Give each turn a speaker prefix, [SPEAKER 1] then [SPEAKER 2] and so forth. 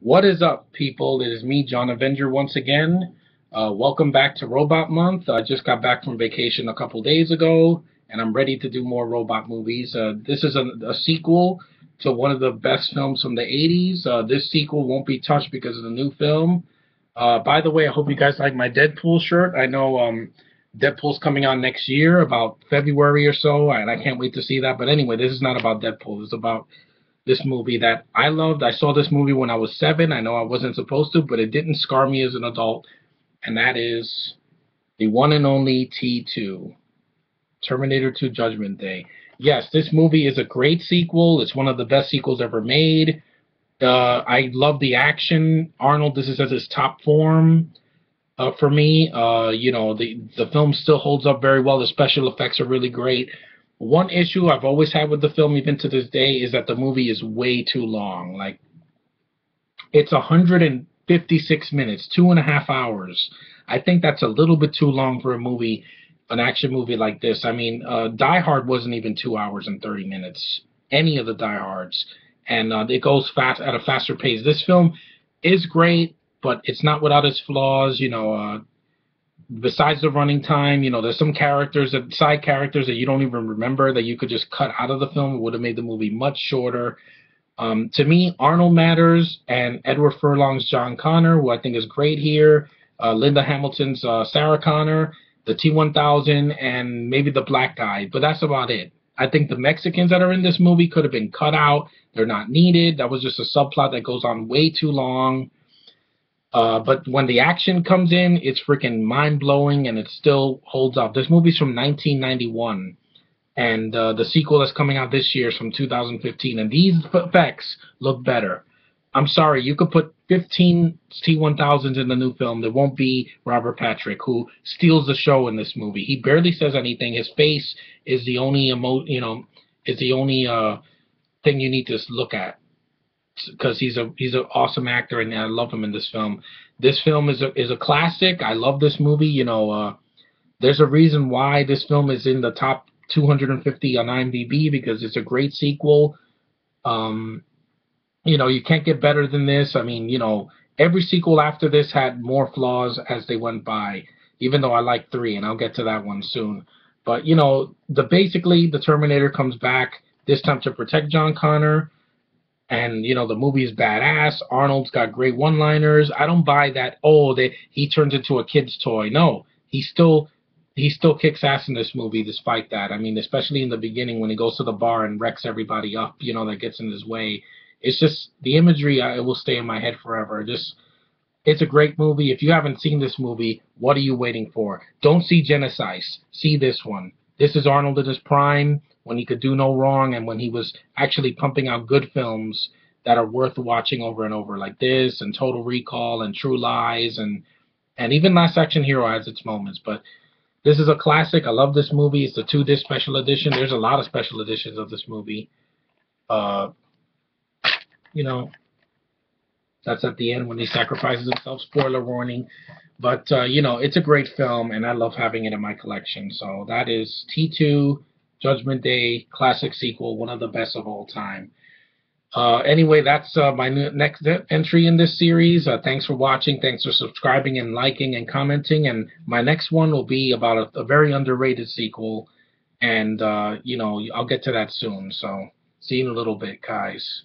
[SPEAKER 1] What is up, people? It is me, John Avenger, once again. Welcome back to Robot Month. I just got back from vacation a couple days ago, and I'm ready to do more robot movies. This is a sequel to one of the best films from the 80s. This sequel won't be touched because of the new film. By the way, I hope you guys like my Deadpool shirt. I know Deadpool's coming out next year, about February or so, and I can't wait to see that. But anyway, this is not about Deadpool. It's about this movie that I loved. I saw this movie when I was 7. I know I wasn't supposed to, but it didn't scar me as an adult, and that is the one and only T2, Terminator 2 Judgment Day. Yes, this movie is a great sequel. It's one of the best sequels ever made. I love the action. Arnold, this is at his top form for me. The film still holds up very well. The special effects are really great. One issue I've always had with the film, even to this day, is that the movie is way too long. Like, it's 156 minutes, 2.5 hours. I think that's a little bit too long for a movie, an action movie like this. I mean, Die Hard wasn't even 2 hours and 30 minutes. Any of the Die Hards, and it goes fast at a faster pace. This film is great, but it's not without its flaws. Besides the running time, there's some side characters that you don't even remember that you could just cut out of the film. It would have made the movie much shorter. To me, Arnold matters, and Edward Furlong's John Connor, who I think is great here. Linda Hamilton's Sarah Connor, the T-1000, and maybe the black guy. But that's about it. I think the Mexicans that are in this movie could have been cut out. They're not needed. That was just a subplot that goes on way too long. But when the action comes in, it's freaking mind-blowing, and it still holds up. This movie's from 1991, and the sequel that's coming out this year is from 2015, and these effects look better. I'm sorry, you could put 15 T-1000s in the new film. There won't be Robert Patrick, who steals the show in this movie. He barely says anything. His face is the only thing you need to look at, because he's an awesome actor, and I love him in this film. This film is a classic. I love this movie. There's a reason why this film is in the top 250 on IMDb, because it's a great sequel. You can't get better than this. I mean, every sequel after this had more flaws as they went by, even though I like 3, and I'll get to that one soon. But, basically the Terminator comes back, this time to protect John Connor. And, the movie is badass. Arnold's got great one-liners. I don't buy that, he turns into a kid's toy. No, he still kicks ass in this movie despite that. I mean, especially in the beginning when he goes to the bar and wrecks everybody up, that gets in his way. It's just, the imagery, it will stay in my head forever. It's a great movie. If you haven't seen this movie, what are you waiting for? Don't see Genesis. See this one. This is Arnold in his prime, when he could do no wrong, and when he was actually pumping out good films that are worth watching over and over, like this, and Total Recall, and True Lies, and even Last Action Hero has its moments. But this is a classic. I love this movie. It's the 2-disc special edition. There's a lot of special editions of this movie. That's at the end when he sacrifices himself. Spoiler warning. But, it's a great film, and I love having it in my collection. So that is T2, Judgment Day, classic sequel, one of the best of all time. Anyway, that's my next entry in this series. Thanks for watching. Thanks for subscribing and liking and commenting. And my next one will be about a very underrated sequel. And, I'll get to that soon. So see you in a little bit, guys.